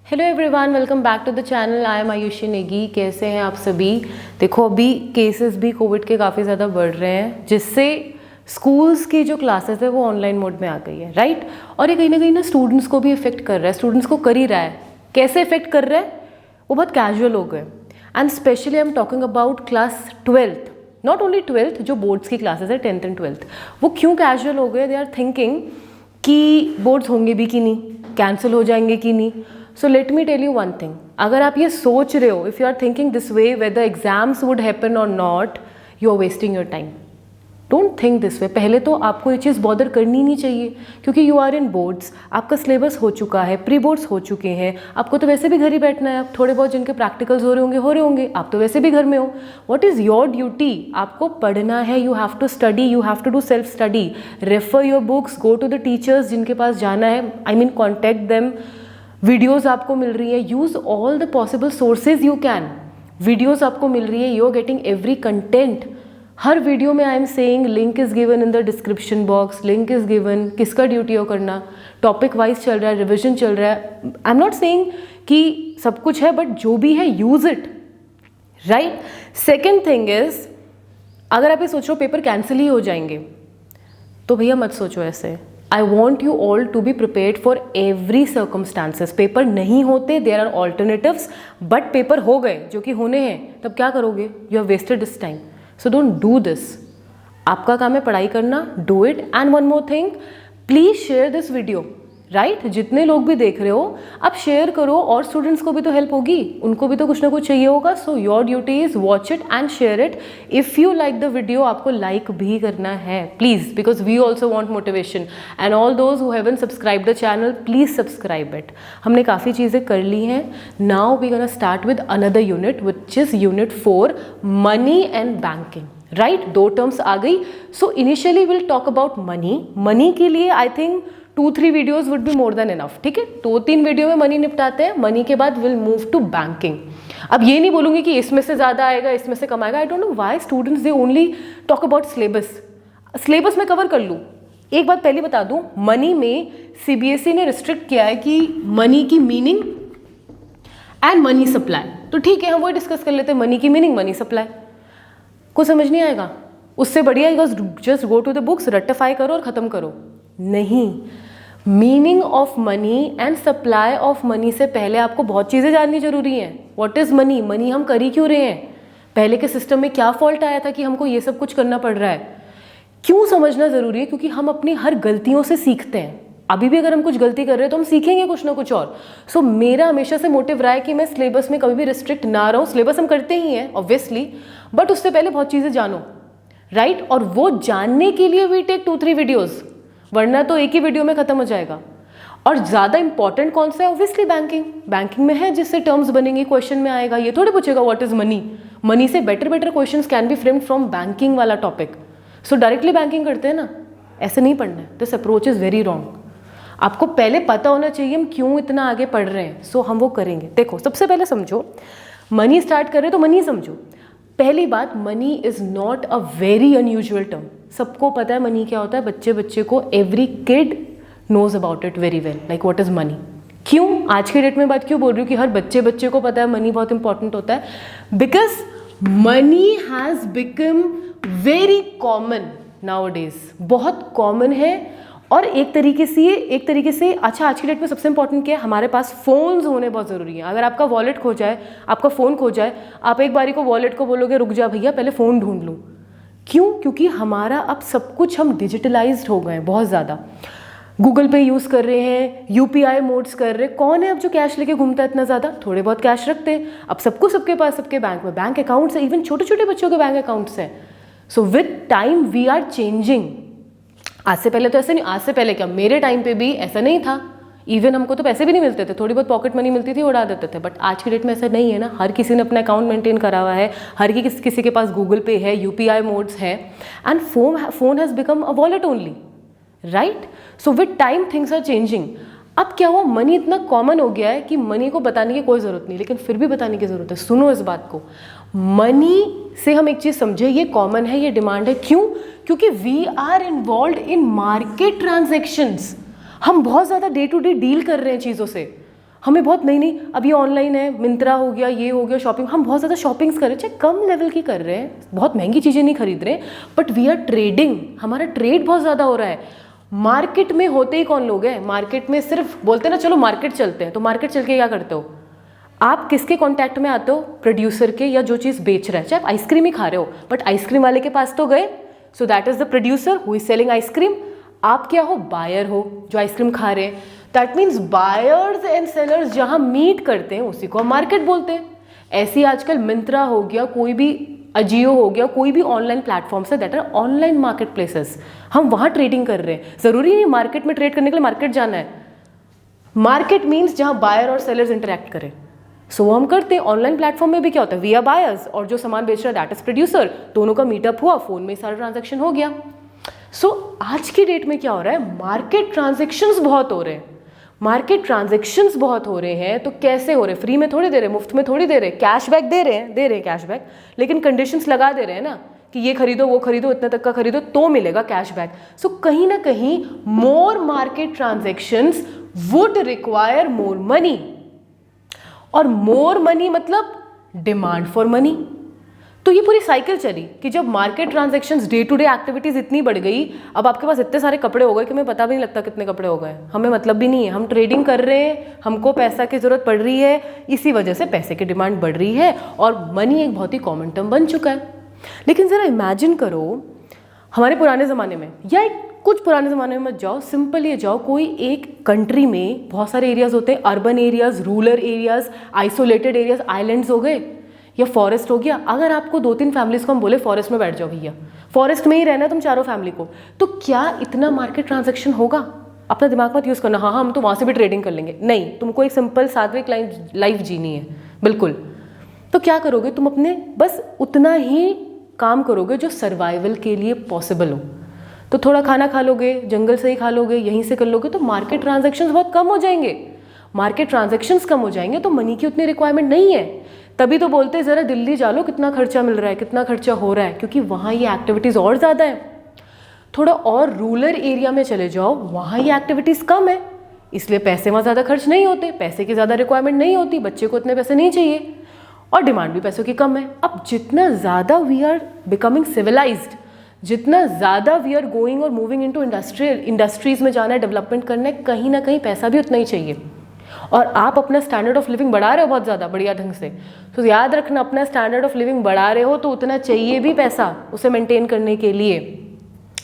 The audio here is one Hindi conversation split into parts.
Hello everyone, welcome back to the channel. I am Ayushi Negi. कैसे हैं आप सभी? देखो, अभी केसेस भी कोविड के काफ़ी ज़्यादा बढ़ रहे हैं, जिससे स्कूल्स की जो क्लासेस है वो ऑनलाइन मोड में आ गई है, राइट। और ये कहीं ना कहीं ना स्टूडेंट्स को भी इफेक्ट कर रहा है। स्टूडेंट्स को कर ही रहा है। कैसे इफेक्ट कर रहा है? वो बहुत कैजुअल हो गए। And specially I am talking about class 12th, not only 12th, जो बोर्ड्स की क्लासेस है 10th एंड 12th। वो क्यों कैजुअल हो गए? दे आर थिंकिंग कि बोर्ड्स होंगे भी कि नहीं, कैंसिल हो जाएंगे कि नहीं। So let me tell you one thing, अगर आप ये सोच रहे हो, if you are thinking this way whether exams would happen और not, you are wasting your time. Don't think this way. पहले तो आपको ये चीज़ बॉदर करनी नहीं चाहिए, क्योंकि यू आर इन बोर्ड्स, आपका सिलेबस हो चुका है, प्री बोर्ड्स हो चुके हैं, आपको तो वैसे भी घर ही बैठना है। आप थोड़े बहुत जिनके प्रैक्टिकल्स हो रहे होंगे, आप तो वैसे भी घर में हो। What is your duty? आपको पढ़ना है। You have to study, you have to do self study, refer your books, go to the teachers जिनके पास जाना है, I mean contact them. Videos आपको मिल रही है, use all the possible sources you can. Videos आपको मिल रही है, you are getting every content. हर वीडियो में I am saying link is given in the description box, link is given. किसका ड्यूटी हो करना? टॉपिक वाइज चल रहा है, रिविजन चल रहा है। आई एम नॉट सेइंग कि सब कुछ है, बट जो भी है use it, right. Second thing is, अगर आप ये सोचो पेपर कैंसिल ही हो जाएंगे, तो भैया मत सोचो ऐसे। I want you all to be prepared for every circumstances. Paper नहीं होते, there are alternatives, but paper हो गए जो कि होने हैं, तब क्या करोगे? You have wasted this time. So don't do this. आपका काम है पढ़ाई करना, do it. And one more thing, please share this video. Right जितने लोग भी देख रहे हो, आप शेयर करो, और स्टूडेंट्स को भी तो हेल्प होगी, उनको भी तो कुछ ना कुछ चाहिए होगा। So your duty is watch it and share it. If you like the video, आपको लाइक भी करना है please, because we also want motivation. And all those who haven't subscribe the channel, please subscribe it. हमने काफ़ी चीज़ें कर ली हैं। Now we gonna start with another unit which is unit 4, money and banking. Right, 2 terms आ गई। So initially will talk about money. Money के लिए I think 2-3 videos would be more than enough, ठीक है। 2-3 वीडियो में मनी निपटाते हैं। मनी के बाद विल मूव टू बैंकिंग। अब ये नहीं बोलूंगी कि इसमें से ज़्यादा आएगा, इसमें से कम आएगा। I don't know why students they only talk about syllabus. Syllabus में कवर कर लूँ। एक बात पहले बता दूँ, मनी में CBSE ने रिस्ट्रिक्ट किया है कि मनी की मीनिंग एंड मनी सप्लाई। तो ठीक है, हम वो डिस्कस कर लेते हैं, मनी की मीनिंग, मनी सप्लाई। कुछ समझ नहीं आएगा, उससे बढ़िया just go to the books, रटिफाई करो और ख़त्म करो। नहीं, meaning of money and supply of money से पहले आपको बहुत चीज़ें जाननी जरूरी हैं। What is money? मनी हम कर ही क्यों रहे हैं? पहले के सिस्टम में क्या फॉल्ट आया था कि हमको ये सब कुछ करना पड़ रहा है? क्यों समझना ज़रूरी है? क्योंकि हम अपनी हर गलतियों से सीखते हैं। अभी भी अगर हम कुछ गलती कर रहे हैं तो हम सीखेंगे कुछ ना कुछ और। सो मेरा हमेशा से मोटिव रहा है कि मैं सिलेबस में कभी भी रिस्ट्रिक्ट ना रहूँ। सिलेबस हम करते ही हैं ऑब्वियसली, बट उससे पहले बहुत चीज़ें जानो, राइट। और वो जानने के लिए वी टेक 2-3 वीडियोज़, वरना तो एक ही वीडियो में खत्म हो जाएगा। और ज़्यादा इंपॉर्टेंट कौन सा है? Obviously banking. बैंकिंग में है जिससे टर्म्स बनेंगी, क्वेश्चन में आएगा। ये थोड़े पूछेगा व्हाट इज मनी। मनी से better questions can be framed from banking वाला टॉपिक। सो डायरेक्टली बैंकिंग करते हैं ना, ऐसे नहीं पढ़ना है। This approach is very wrong. आपको पहले पता होना चाहिए हम क्यों इतना आगे पढ़ रहे हैं। सो हम वो करेंगे। देखो, सबसे पहले समझो, मनी स्टार्ट कर रहे तो मनी समझो। पहली बात, money is not a very unusual term. सबको पता है मनी क्या होता है। बच्चे को, every kid knows about it very well, like what is money. क्यों आज के डेट में बात क्यों बोल रही हूँ कि हर बच्चे को पता है मनी बहुत इंपॉर्टेंट होता है? Because money has become very common nowadays. बहुत कॉमन है। और एक तरीके से अच्छा, आज की डेट में सबसे इंपॉर्टेंट क्या है? हमारे पास फ़ोन्स होने बहुत ज़रूरी है। अगर आपका वॉलेट खो जाए, आपका फ़ोन खो जाए, आप एक बारी को वॉलेट को बोलोगे रुक जा भैया पहले फ़ोन ढूंढ लूँ। क्यों? क्योंकि हमारा अब सब कुछ हम डिजिटलाइज्ड हो गए हैं बहुत ज़्यादा। गूगल पे यूज़ कर रहे हैं, UPI मोड्स कर रहे हैं। कौन है अब जो कैश लेके घूमता है इतना ज़्यादा? थोड़े बहुत कैश रखते हैं। अब सबके पास, सबके बैंक में बैंक अकाउंट्स है, इवन छोटे बच्चों के बैंक अकाउंट्स हैं। So with time we are changing. आज से पहले तो ऐसे नहीं, आज से पहले क्या, मेरे टाइम पे भी ऐसा नहीं था। इवन हमको तो पैसे भी नहीं मिलते थे, थोड़ी बहुत पॉकेट मनी मिलती थी, उड़ा देते थे। बट आज की डेट में ऐसा नहीं है ना। हर किसी ने अपना अकाउंट मेंटेन करा हुआ है, हर किसी के पास गूगल पे है, UPI मोड्स है, and phone has become a wallet only, right. So with time things are changing. अब क्या हुआ, मनी इतना कॉमन हो गया है कि मनी को बताने की कोई ज़रूरत नहीं, लेकिन फिर भी बताने की ज़रूरत है। सुनो इस बात को, मनी से हम एक चीज़ समझे, ये कॉमन है, ये डिमांड है। क्यों? क्योंकि we are involve in market transactions. हम बहुत ज़्यादा डे टू डे डील कर रहे हैं चीज़ों से। हमें बहुत नई नई, अब ये ऑनलाइन है, मिंत्रा हो गया, ये हो गया, शॉपिंग, हम बहुत ज़्यादा शॉपिंग्स कर रहे हैं, चाहे कम लेवल की कर रहे हैं, बहुत महंगी चीज़ें नहीं खरीद रहे, बट वी आर ट्रेडिंग, हमारा ट्रेड बहुत ज़्यादा हो रहा है। मार्केट में होते ही कौन लोग हैं? मार्केट में सिर्फ बोलते हैं ना चलो मार्केट चलते हैं, तो मार्केट चल के क्या करते हो आप? किसके कॉन्टैक्ट में आते हो? प्रोड्यूसर के, या जो चीज़ बेच रहा है, चाहे आप आइसक्रीम ही खा रहे हो बट आइसक्रीम वाले के पास तो गए, so that is the producer who is selling ice cream. आप क्या हो? बायर हो, जो आइसक्रीम खा रहे हैं। That means buyers and sellers जहां मीट करते हैं उसी को हम मार्केट बोलते हैं। ऐसी आजकल मिंत्रा हो गया, कोई भी अजियो हो गया, कोई भी ऑनलाइन प्लेटफॉर्म्स है that are online market places, हम वहां ट्रेडिंग कर रहे हैं। जरूरी नहीं मार्केट में ट्रेड करने के लिए मार्केट जाना है। मार्केट मीन्स जहां बायर और सेलर्स इंटरेक्ट करें, सो वो हम करते हैं। ऑनलाइन प्लेटफॉर्म में भी क्या होता है? वी आर बायर्स, और जो सामान बेच रहा है दैट इज प्रोड्यूसर, दोनों का मीटअप हुआ, फोन में सारा ट्रांजेक्शन हो गया। सो आज की डेट में क्या हो रहा है? मार्केट ट्रांजेक्शन्स बहुत हो रहे हैं, मार्केट ट्रांजेक्शन्स बहुत हो रहे हैं। तो कैसे हो रहे हैं? फ्री में थोड़ी दे रहे, मुफ्त में थोड़ी दे रहे, कैशबैक दे रहे हैं कैशबैक, लेकिन कंडीशंस लगा दे रहे हैं ना कि ये खरीदो, वो खरीदो, इतने तक का खरीदो तो मिलेगा कैशबैक। सो कहीं ना कहीं more market transactions would require more money, और मोर मनी मतलब डिमांड फॉर मनी। तो ये पूरी साइकिल चली कि जब market transactions, day to day activities इतनी बढ़ गई, अब आपके पास इतने सारे कपड़े हो गए कि हमें पता भी नहीं लगता कितने कपड़े हो गए, हमें मतलब भी नहीं है, हम ट्रेडिंग कर रहे हैं, हमको पैसा की जरूरत पड़ रही है, इसी वजह से पैसे की डिमांड बढ़ रही है और मनी एक बहुत ही कॉमन टर्म बन चुका है। लेकिन जरा इमेजिन करो हमारे पुराने ज़माने में, या कुछ पुराने ज़माने में मत जाओ, सिंपल ये जाओ, कोई एक कंट्री में बहुत सारे एरियाज होते हैं, urban areas, rural areas, isolated areas, islands हो गए या फॉरेस्ट हो गया। अगर आपको 2-3 फैमिलीज को हम बोले फॉरेस्ट में बैठ जाओ भैया, फॉरेस्ट में ही रहना है तुम चारों फैमिली को, तो क्या इतना मार्केट ट्रांजैक्शन होगा? अपना दिमाग मत यूज़ करना, हाँ हम तो वहाँ से भी ट्रेडिंग कर लेंगे, नहीं, तुमको एक सिंपल सात्विक लाइफ जीनी है बिल्कुल। तो क्या करोगे तुम? अपने बस उतना ही काम करोगे जो सर्वाइवल के लिए पॉसिबल हो। तो थोड़ा खाना खा लोगे, जंगल से ही खा लोगे, यहीं से कर लोगे, तो मार्केट ट्रांजैक्शंस बहुत कम हो जाएंगे। मार्केट ट्रांजैक्शंस कम हो जाएंगे तो मनी की उतनी रिक्वायरमेंट नहीं है। तभी तो बोलते हैं ज़रा दिल्ली जा लो, कितना खर्चा मिल रहा है, कितना खर्चा हो रहा है, क्योंकि वहाँ ये एक्टिविटीज़ और ज़्यादा है। थोड़ा और रूरल एरिया में चले जाओ, वहाँ ये एक्टिविटीज़ कम है, इसलिए पैसे वहाँ ज़्यादा खर्च नहीं होते, पैसे की ज़्यादा रिक्वायरमेंट नहीं होती, बच्चे को इतने पैसे नहीं चाहिए और डिमांड भी पैसों की कम है। अब जितना ज़्यादा वी आर बिकमिंग सिविलाइज्ड, जितना ज़्यादा वी आर गोइंग और मूविंग इनटू इंडस्ट्रीज़ में जाना है, डेवलपमेंट करना है, कहीं ना कहीं पैसा भी उतना ही चाहिए। और आप अपना स्टैंडर्ड ऑफ लिविंग बढ़ा रहे हो बहुत ज़्यादा बढ़िया ढंग से, तो याद रखना अपना स्टैंडर्ड ऑफ लिविंग बढ़ा रहे हो तो उतना चाहिए भी पैसा उसे मेंटेन करने के लिए,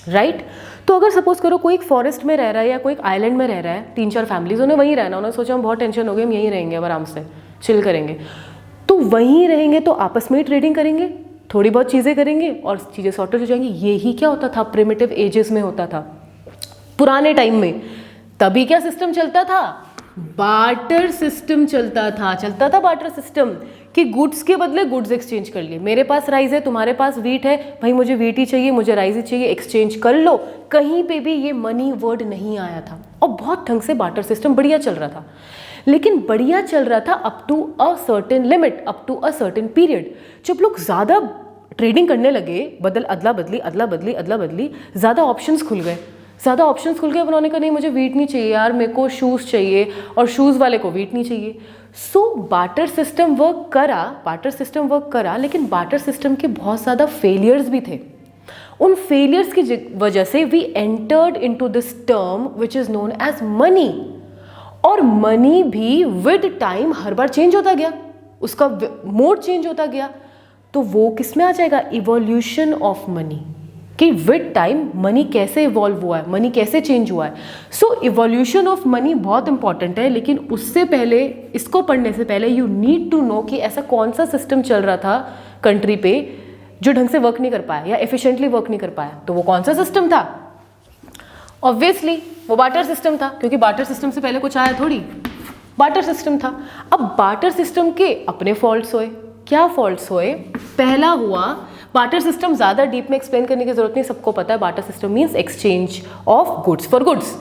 राइट। तो अगर सपोज करो कोई एक फॉरेस्ट में रह रहा है या कोई एक आइलैंड में रह रहा है, 3-4 फैमिलीज, उन्हें वहीं रहना, उन्होंने सोचा हम बहुत टेंशन हो गई, हम यहीं रहेंगे, अब आराम से चिल करेंगे, तो वहीं रहेंगे तो आपस में ही ट्रेडिंग करेंगे, थोड़ी बहुत चीज़ें करेंगे और चीज़ें सॉर्टेज हो जाएंगी। यही क्या होता था प्रिमिटिव एजेस में, होता था पुराने टाइम में। तभी क्या सिस्टम चलता था? बार्टर सिस्टम चलता था बार्टर सिस्टम, कि गुड्स के बदले गुड्स एक्सचेंज कर लिए। मेरे पास राइस है, तुम्हारे पास वीट है, भाई मुझे वीट ही चाहिए, मुझे राइस ही चाहिए, एक्सचेंज कर लो। कहीं पे भी ये मनी वर्ड नहीं आया था और बहुत ढंग से बार्टर सिस्टम बढ़िया चल रहा था। लेकिन बढ़िया चल रहा था up to a certain limit, up to a certain period. जब लोग ज़्यादा ट्रेडिंग करने लगे, अदला बदली, ज़्यादा ऑप्शंस खुल गए, अब उन्होंने कहा नहीं मुझे वीट नहीं चाहिए यार, मेरे को शूज़ चाहिए और शूज़ वाले को वीट नहीं चाहिए। सो बार्टर सिस्टम वर्क करा, लेकिन बार्टर सिस्टम के बहुत ज़्यादा फेलियर्स भी थे। उन फेलियर्स की वजह से we entered into this term which is known as money. और मनी भी विद टाइम हर बार चेंज होता गया, उसका मोड चेंज होता गया। तो वो किस में आ जाएगा? इवोल्यूशन ऑफ मनी, कि विद टाइम मनी कैसे इवॉल्व हुआ है, मनी कैसे चेंज हुआ है। सो इवोल्यूशन ऑफ मनी बहुत इंपॉर्टेंट है, लेकिन उससे पहले, इसको पढ़ने से पहले यू नीड टू नो कि ऐसा कौन सा सिस्टम चल रहा था कंट्री पे जो ढंग से वर्क नहीं कर पाया या एफिशिएंटली वर्क नहीं कर पाया। तो वो कौन सा सिस्टम था? ऑब्वियसली वो बार्टर सिस्टम था, क्योंकि बार्टर सिस्टम से पहले कुछ आया थोड़ी, बार्टर सिस्टम था। अब बार्टर सिस्टम के अपने फॉल्ट्स हुए। क्या फॉल्ट्स हुए? पहला हुआ, बार्टर सिस्टम ज़्यादा डीप में एक्सप्लेन करने की जरूरत नहीं, सबको पता है barter system means exchange of goods for goods.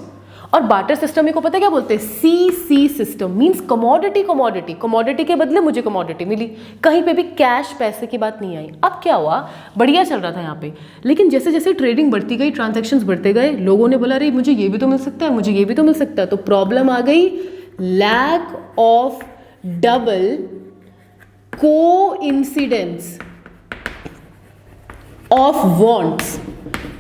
और बार्टर सिस्टम को पता है क्या बोलते हैं? सी सिस्टम मीन्स कमोडिटी के बदले मुझे कमोडिटी मिली, कहीं पे भी कैश पैसे की बात नहीं आई। अब क्या हुआ? बढ़िया चल रहा था यहाँ पे, लेकिन जैसे जैसे ट्रेडिंग बढ़ती गई, ट्रांजैक्शंस बढ़ते गए, लोगों ने बोला अरे मुझे ये भी तो मिल सकता है, मुझे ये भी तो मिल सकता है, तो प्रॉब्लम आ गई lack of double coincidence of wants.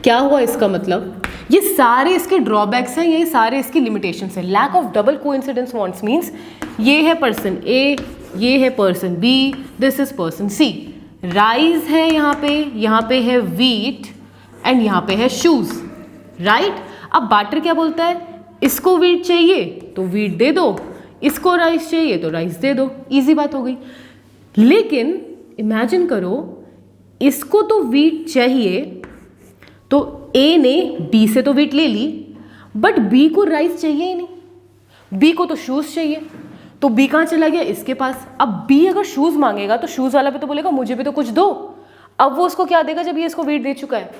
क्या हुआ इसका मतलब? ये सारे इसके ड्रॉबैक्स हैं, ये सारे इसकी लिमिटेशंस हैं। Lack of double coincidence wants means ये है पर्सन ए, ये है person B, this is person C. Rice है यहाँ पे है वीट एंड यहाँ पे है शूज, राइट। अब बाटर क्या बोलता है? इसको वीट चाहिए तो वीट दे दो, इसको राइस चाहिए तो राइस दे दो, इजी बात हो गई। लेकिन इमेजिन करो, इसको तो वीट चाहिए तो ए ने बी से तो वीट ले ली, बट बी को राइस चाहिए ही नहीं, बी को तो शूज चाहिए, तो बी कहाँ चला गया? इसके पास। अब बी अगर शूज मांगेगा तो शूज वाला भी तो बोलेगा मुझे भी तो कुछ दो। अब वो उसको क्या देगा जब ये इसको वीट दे चुका है?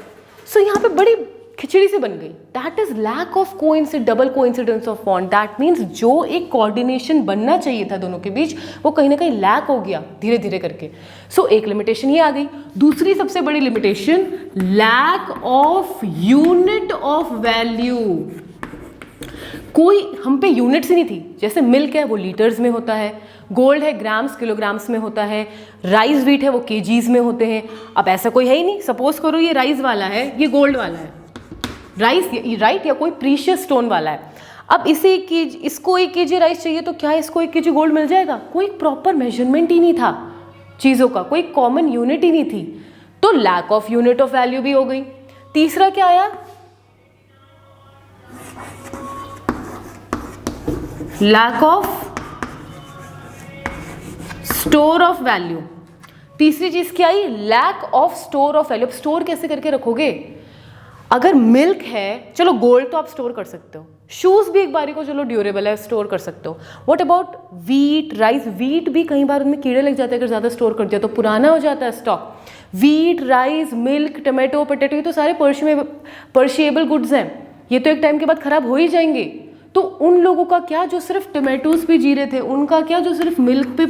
सो यहाँ पे बड़ी खिचड़ी से बन गई। That is lack of double coincidence of bond. That means जो एक कोऑर्डिनेशन बनना चाहिए था दोनों के बीच, वो कहीं ना कहीं लैक हो गया धीरे धीरे करके। सो एक लिमिटेशन ये आ गई। दूसरी सबसे बड़ी limitation, lack of unit of value. कोई हम पे यूनिट्स ही नहीं थी। जैसे मिल्क है वो लीटर्स में होता है, गोल्ड है ग्राम्स किलोग्राम्स में होता है, राइस वीट है वो केजीज में होते हैं। अब ऐसा कोई है ही नहीं। सपोज करो ये राइस वाला है, ये गोल्ड वाला है, राइस राइट, या कोई प्रीशियस स्टोन वाला है। अब इसे इसको 1 kg राइस चाहिए तो क्या इसको 1 kg गोल्ड मिल जाएगा? कोई प्रॉपर मेजरमेंट ही नहीं था चीज़ों का, कोई कॉमन यूनिट ही नहीं थी, तो lack of unit of value भी हो गई। तीसरा क्या आया? Lack of store of value. तीसरी चीज क्या आई? Lack of store of value. अब स्टोर कैसे करके रखोगे? अगर मिल्क है, चलो गोल्ड तो आप स्टोर कर सकते हो, शूज भी एक बारी को चलो ड्यूरेबल है, स्टोर कर सकते हो। What about wheat, rice? Wheat भी कई बार उनमें कीड़े लग जाते हैं, अगर ज्यादा स्टोर कर दिया तो पुराना हो जाता है stock. Wheat, rice, milk, tomato, potato, ये तो सारे पर्शिएबल गुड्स हैं, ये तो एक टाइम के बाद खराब हो ही जाएंगे। तो उन लोगों का क्या जो सिर्फ टमाटोज पे जी रहे थे, उनका क्या जो सिर्फ मिल्क पे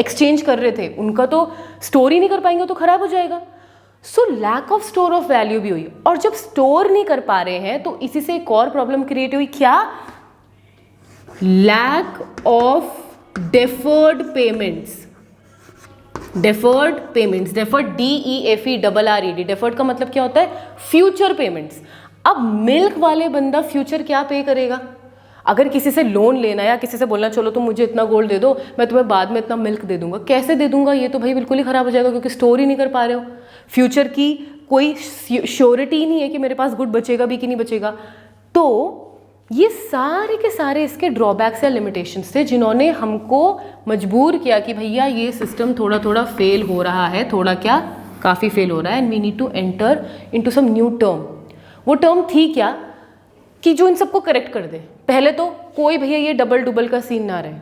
एक्सचेंज कर रहे थे, उनका तो स्टोर ही नहीं कर पाएंगे, तो खराब हो जाएगा। So lack of store of value भी हुई। और जब स्टोर नहीं कर पा रहे हैं तो इसी से एक और प्रॉब्लम क्रिएट हुई। क्या? Lack of deferred payments. Deferred payments, deferred DEFERRED। Deferred का मतलब क्या होता है? Future payments. अब मिल्क वाले बंदा फ्यूचर क्या पे करेगा? अगर किसी से लोन लेना या किसी से बोलना चलो तुम मुझे इतना गोल्ड दे दो, मैं तुम्हें बाद में इतना मिल्क दे दूंगा, कैसे दे दूंगा? ये तो भाई बिल्कुल ही खराब हो जाएगा, क्योंकि स्टोर ही नहीं कर पा रहे हो। फ्यूचर की कोई श्योरिटी ही नहीं है कि मेरे पास गुड बचेगा भी कि नहीं बचेगा। तो ये सारे के सारे इसके ड्रॉबैक्स या लिमिटेशंस थे, जिन्होंने हमको मजबूर किया कि भैया ये सिस्टम थोड़ा थोड़ा फेल हो रहा है, थोड़ा क्या काफ़ी फेल हो रहा है, and we need to enter into some new term. वो टर्म थी क्या? कि जो इन सबको करेक्ट कर दे। पहले तो कोई भैया ये डबल डुबल का सीन ना रहे,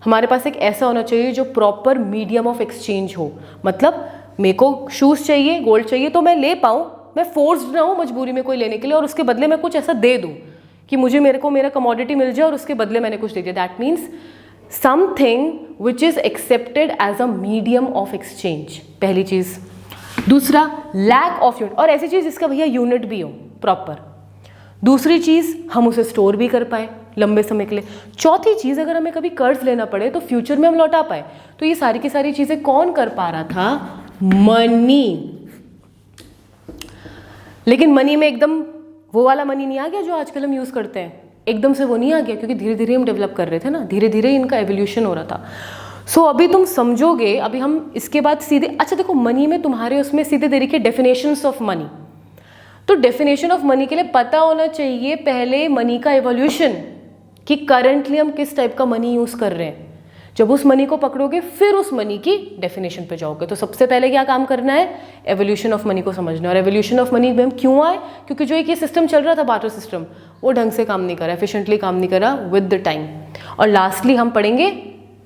हमारे पास एक ऐसा होना चाहिए जो प्रॉपर मीडियम ऑफ एक्सचेंज हो। मतलब मेरे को शूज़ चाहिए, गोल्ड चाहिए, तो मैं ले पाऊँ, मैं फोर्स्ड ना हूँ मजबूरी में कोई लेने के लिए, और उसके बदले मैं कुछ ऐसा दे दूँ कि मेरे को मेरा कमोडिटी मिल जाए और उसके बदले मैंने कुछ दे दिया। That means something which is accepted as a medium of exchange, पहली चीज़। दूसरा, लैक ऑफ यूनिट, और ऐसी चीज़ जिसका भैया यूनिट भी हो प्रॉपर। दूसरी चीज़, हम उसे स्टोर भी कर पाए लंबे समय के लिए। चौथी चीज़, अगर हमें कभी कर्ज लेना पड़े तो फ्यूचर में हम लौटा पाए। तो ये सारी की सारी चीज़ें कौन कर पा रहा था? मनी। लेकिन मनी में एकदम वो वाला मनी नहीं आ गया जो आजकल हम यूज़ करते हैं, एकदम से वो नहीं आ गया, क्योंकि धीरे धीरे हम डेवलप कर रहे थे ना, धीरे धीरे इनका एवोल्यूशन हो रहा था। सो अभी तुम समझोगे, अभी हम इसके बाद सीधे, अच्छा देखो, मनी में तुम्हारे उसमें सीधे दे रखी है डेफिनेशंस ऑफ मनी। तो डेफिनेशन ऑफ मनी के लिए पता होना चाहिए पहले मनी का एवोल्यूशन, कि करंटली हम किस टाइप का मनी यूज़ कर रहे हैं। जब उस मनी को पकड़ोगे फिर उस मनी की डेफिनेशन पे जाओगे। तो सबसे पहले क्या काम करना है? एवोल्यूशन ऑफ मनी को समझना। और एवोल्यूशन ऑफ मनी में हम क्यों आए? क्योंकि जो एक ये सिस्टम चल रहा था बार्टर सिस्टम, वो ढंग से काम नहीं करा, एफिशिएंटली काम नहीं करा विद द टाइम। और लास्टली हम पढ़ेंगे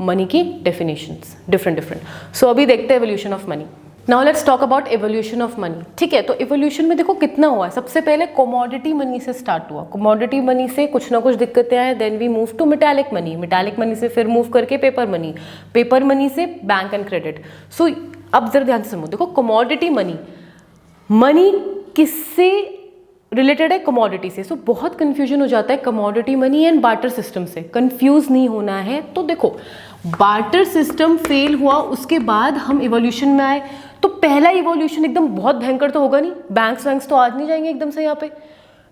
मनी की डेफिनेशंस डिफरेंट। सो अभी देखते हैं evolution of money. Now let's talk about evolution of money. ठीक है, तो एवोल्यूशन में देखो कितना हुआ है। सबसे पहले कमोडिटी मनी से स्टार्ट हुआ, कमोडिटी मनी से कुछ ना कुछ दिक्कतें आए, then we move to metallic money, metallic money से फिर मूव करके पेपर मनी, पेपर मनी से बैंक एंड क्रेडिट। सो अब जरा ध्यान से सुनो, देखो कमोडिटी मनी, मनी किससे रिलेटेड है कमोडिटी से। सो बहुत कंफ्यूजन हो जाता है commodity money and barter system से, कंफ्यूज नहीं होना है। तो देखो बार्टर सिस्टम फेल हुआ, उसके बाद हम इवोल्यूशन में आए। तो पहला इवोल्यूशन एकदम बहुत भयंकर तो होगा नहीं, बैंक्स वैंक्स तो आज नहीं जाएंगे एकदम से यहाँ पे।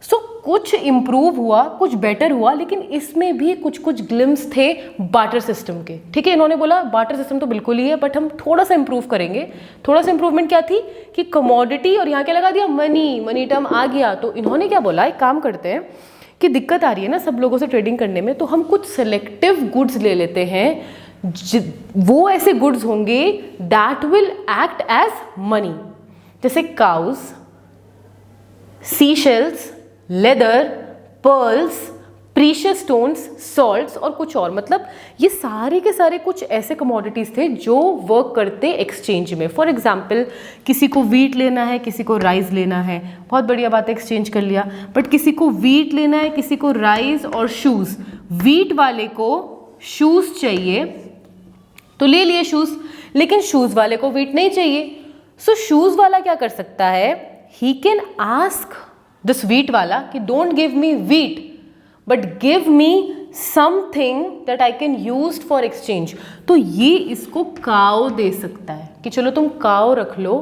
सो कुछ इम्प्रूव हुआ, कुछ बेटर हुआ, लेकिन इसमें भी कुछ कुछ ग्लिम्स थे बार्टर सिस्टम के। ठीक है, इन्होंने बोला बार्टर सिस्टम तो बिल्कुल ही है, बट हम थोड़ा सा इम्प्रूव करेंगे। थोड़ा सा इम्प्रूवमेंट क्या थी कि कमोडिटी और यहाँ क्या लगा दिया, मनी, मनी टर्म आ गया। तो इन्होंने क्या बोला, एक काम करते हैं कि दिक्कत आ रही है ना सब लोगों से ट्रेडिंग करने में, तो हम कुछ सेलेक्टिव गुड्स ले लेते हैं, वो ऐसे गुड्स होंगे that will act as money, जैसे cowries, sea shells, leather, pearls, precious stones, salts और कुछ और। मतलब ये सारे के सारे कुछ ऐसे कमोडिटीज थे जो वर्क करते एक्सचेंज में। फॉर एग्जाम्पल किसी को वीट लेना है, किसी को राइस लेना है, बहुत बढ़िया बात है, एक्सचेंज कर लिया। बट किसी को वीट लेना है, किसी को राइस और शूज, वीट वाले को शूज चाहिए तो ले लिए शूज, लेकिन शूज वाले को वीट नहीं चाहिए। सो शूज वाला क्या कर सकता है, he can ask this wheat वाला कि don't give me wheat but give me something that I can use for exchange. तो ये इसको काव दे सकता है कि चलो तुम काव रख लो,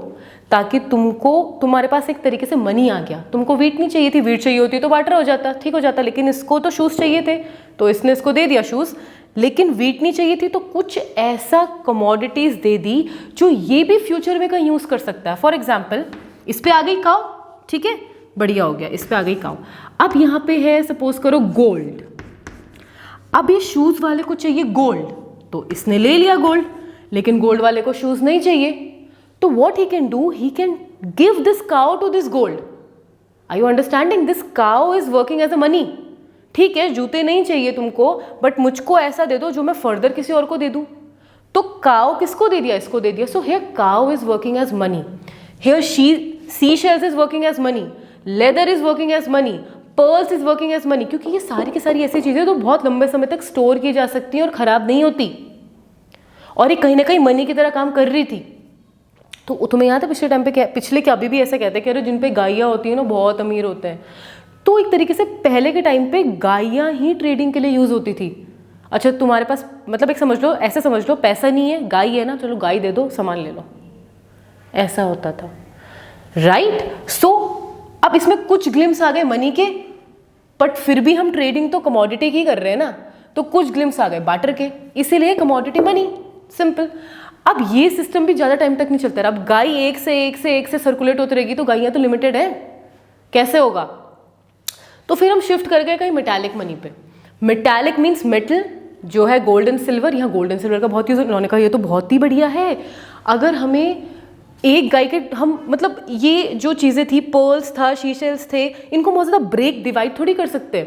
ताकि तुम्हारे पास एक तरीके से मनी आ गया। तुमको वीट नहीं चाहिए थी, वीट चाहिए होती तो बार्टर हो जाता, ठीक हो जाता, लेकिन इसको तो शूज चाहिए थे तो इसने इसको दे दिया शूज, लेकिन वीट नहीं चाहिए थी तो कुछ ऐसा कमोडिटीज दे दी जो ये भी फ्यूचर में कहीं यूज कर सकता है। फॉर एग्जाम्पल इस पे आ गई काव, ठीक है, बढ़िया हो गया, इस पे आ गई काव। अब यहाँ पे है सपोज करो गोल्ड, अब ये शूज वाले को चाहिए गोल्ड, तो इसने ले लिया गोल्ड, लेकिन गोल्ड वाले को शूज नहीं चाहिए। तो what he can do, he can give this cow to this gold. Are you understanding, this cow is working as a money. ठीक है, जूते नहीं चाहिए तुमको, बट मुझको ऐसा दे दो जो मैं फर्दर किसी और को दे दूं। तो काव किसको दे दिया, इसको दे दिया। So here cow is working as money, here sea shells is working as money, leather is working as money, pearls is working as money, क्योंकि ये सारी की सारी ऐसी चीजें तो बहुत लंबे समय तक स्टोर की जा सकती हैं और खराब नहीं होती, और ये कहीं ना कहीं मनी की तरह काम कर रही थी। तो तुम्हें याद है पिछले टाइम पे, पिछले क्या अभी भी ऐसा कहते हैं कि अरे जिन पे गायें होती है ना बहुत अमीर होते हैं। तो एक तरीके से पहले के टाइम पे गायें ही ट्रेडिंग के लिए यूज होती थी। अच्छा तुम्हारे पास मतलब एक समझ लो, ऐसे समझ लो, पैसा नहीं है, गाय है ना, चलो गाय दे दो, सामान ले लो, ऐसा होता था, राइट। सो अब इसमें कुछ ग्लिम्स आ गए मनी के, बट फिर भी हम ट्रेडिंग तो कमोडिटी की कर रहे हैं ना, तो कुछ ग्लिम्स आ गए बार्टर के, इसीलिए कमोडिटी मनी, सिंपल। अब ये सिस्टम भी ज्यादा टाइम तक नहीं चलता रहा। अब गाय एक से सर्कुलेट होती रहेगी तो गायें तो लिमिटेड है, कैसे होगा। तो फिर हम शिफ्ट कर गए कहीं मेटालिक मनी पे। मेटालिक मीन्स मेटल, जो है गोल्ड एंड सिल्वर। यहाँ गोल्ड एंड सिल्वर का बहुत यूज, उन्होंने कहा ये तो बहुत ही बढ़िया है। अगर हमें एक गाय के, हम मतलब ये जो चीजें थी, पर्ल्स था, शीशेल्स थे, इनको बहुत ज्यादा ब्रेक डिवाइड थोड़ी कर सकते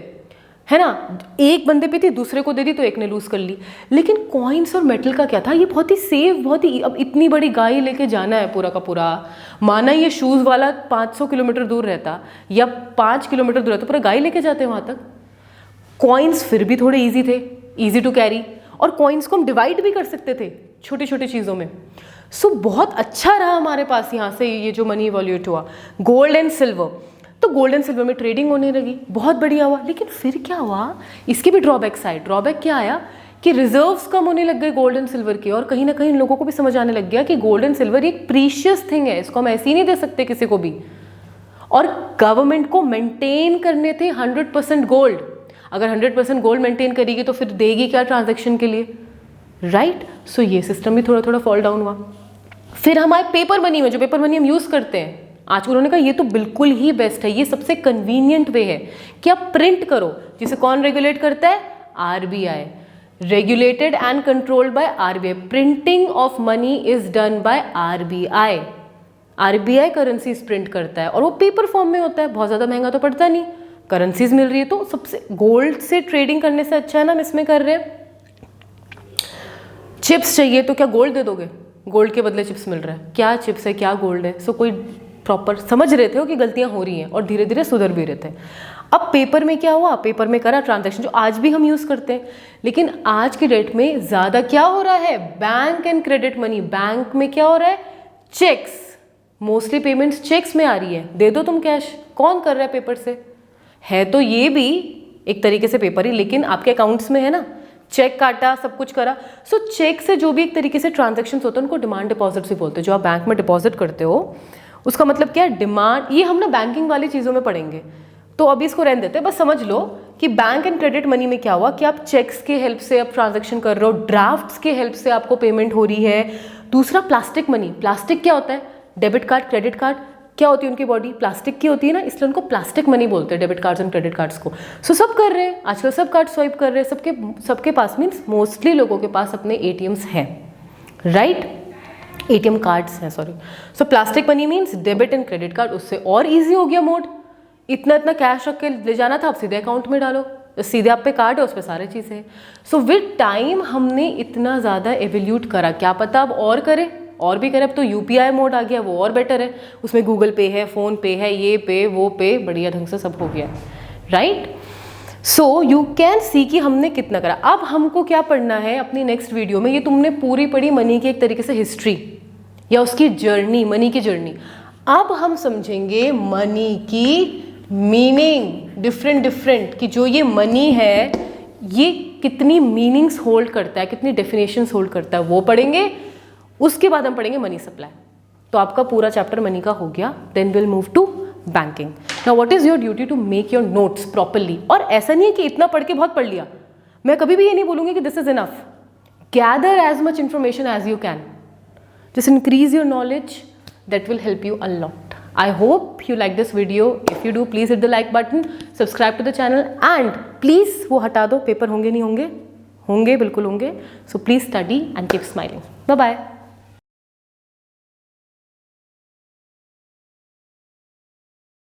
है ना, एक बंदे पे थी दूसरे को दे दी तो एक ने लूज कर ली। लेकिन कॉइन्स और मेटल का क्या था, ये बहुत ही सेफ, बहुत ही, अब इतनी बड़ी गाय लेके जाना है पूरा का पूरा, माना ये शूज वाला 500 किलोमीटर दूर रहता या 5 किलोमीटर दूर रहता, पूरा गाय लेके जाते हैं वहां तक। कॉइन्स फिर भी थोड़े ईजी थे, ईजी टू कैरी, और कॉइन्स को हम डिवाइड भी कर सकते थे छोटी छोटी चीज़ों में। सो बहुत अच्छा रहा हमारे पास यहाँ से ये जो मनी इवोल्यूट हुआ, गोल्ड एंड सिल्वर। तो गोल्ड एंड सिल्वर में ट्रेडिंग होने लगी, बहुत बढ़िया हुआ। लेकिन फिर क्या हुआ, इसके भी ड्रॉबैक्स आए। ड्रॉबैक क्या आया कि रिजर्व्स कम होने लग गए गोल्ड एंड सिल्वर के, और कहीं ना कहीं लोगों को भी समझ आने लग गया कि गोल्ड एंड सिल्वर एक प्रीशियस थिंग है, इसको हम ऐसे ही नहीं दे सकते किसी को भी। और गवर्नमेंट को मेंटेन करने थे 100% गोल्ड। अगर 100% गोल्ड मेंटेन करेगी तो फिर देगी क्या ट्रांजैक्शन के लिए, राइट। सो ये सिस्टम भी थोड़ा थोड़ा फॉल डाउन हुआ। फिर हमारे पेपर मनी में, जो पेपर मनी हम यूज करते हैं आज, उन्होंने कहा ये तो बिल्कुल ही बेस्ट है, ये सबसे कन्वीनियंट वे है कि आप प्रिंट करो। जिसे कौन रेगुलेट करता है, RBI, regulated and controlled by RBI. Printing of money is done by RBI. RBI currencies print करता है और वो पेपर फॉर्म में होता है, बहुत ज्यादा महंगा तो पड़ता नहीं, करेंसीज मिल रही है। तो सबसे गोल्ड से ट्रेडिंग करने से अच्छा है ना हम इसमें कर रहे हैं। चिप्स चाहिए तो क्या गोल्ड दे दोगे, गोल्ड के बदले चिप्स मिल रहा है, क्या चिप्स है क्या गोल्ड है। सो कोई प्रॉपर समझ रहे थे हो कि गलतियां हो रही हैं और धीरे धीरे सुधर भी रहे थे। अब पेपर में क्या हुआ, पेपर में करा ट्रांजैक्शन, जो आज भी हम यूज करते हैं। लेकिन आज के डेट में ज्यादा क्या हो रहा है, bank and credit money. Bank में क्या हो रहा है, चेक्स, मोस्टली पेमेंट्स चेक्स में आ रही है, दे दो तुम कैश, कौन कर रहा है पेपर से? है तो ये भी एक तरीके से पेपर ही, लेकिन आपके अकाउंट्स में है ना, चेक काटा, सब कुछ करा। सो चेक से जो भी एक तरीके से ट्रांजेक्शन होते हैं उनको डिमांड डिपॉजिट भी बोलते हैं। जो आप बैंक में डिपॉजिट करते हो उसका मतलब क्या है? डिमांड। ये हम ना बैंकिंग वाली चीज़ों में पढ़ेंगे, तो अभी इसको रहने देते हैं। बस समझ लो कि बैंक एंड क्रेडिट मनी में क्या हुआ कि आप चेक्स के हेल्प से आप ट्रांजेक्शन कर रहे हो, ड्राफ्ट्स के हेल्प से आपको पेमेंट हो रही है। दूसरा प्लास्टिक मनी। प्लास्टिक क्या होता है? डेबिट कार्ड, क्रेडिट कार्ड क्या होती है उनकी बॉडी? प्लास्टिक की होती है ना, इसलिए उनको प्लास्टिक मनी बोलते हैं debit cards and credit cards को। सो सब कर रहे हैं आजकल, सब कार्ड स्वाइप कर रहे हैं। सबके पास मीन्स मोस्टली लोगों के पास अपने एटीएम्स हैं, राइट? एटीएम कार्ड्स हैं, sorry. So plastic money means debit and credit card. उससे और ईजी हो गया मोड। इतना कैश रख के ले जाना था, आप सीधे अकाउंट में डालो, सीधे आप पे कार्ड है, उस पर सारी चीज़ें हैं। सो विद टाइम हमने इतना ज़्यादा एवोल्यूट करा, क्या पता अब और करें, और भी करें। अब तो यूपीआई मोड आ गया, वो और बेटर है। उसमें गूगल पे है, फ़ोन पे है, ये पे वो पे, बढ़िया ढंग से सब हो गया, right? So you can see कि हमने कितना करा। अब हमको क्या पढ़ना है अपनी नेक्स्ट वीडियो में? ये तुमने पूरी पढ़ी मनी की एक तरीके से हिस्ट्री या उसकी जर्नी, मनी की जर्नी। अब हम समझेंगे मनी की मीनिंग, डिफरेंट कि जो ये मनी है ये कितनी मीनिंग्स होल्ड करता है, कितनी डेफिनेशंस होल्ड करता है, वो पढ़ेंगे। उसके बाद हम पढ़ेंगे मनी सप्लाई। तो आपका पूरा चैप्टर मनी का हो गया। Then will move to banking. Now what is your duty to make your notes properly. और ऐसा नहीं है कि इतना पढ़ के बहुत पढ़ लिया। मैं कभी भी ये नहीं बोलूँगी कि this is enough. Gather as much information as you can, just increase your knowledge, that will help you a lot. I hope you like this video. If you do, please hit the like button, subscribe to the channel, and please वो हटा दो, पेपर होंगे नहीं होंगे, होंगे बिल्कुल होंगे. So please study and keep smiling. Bye bye.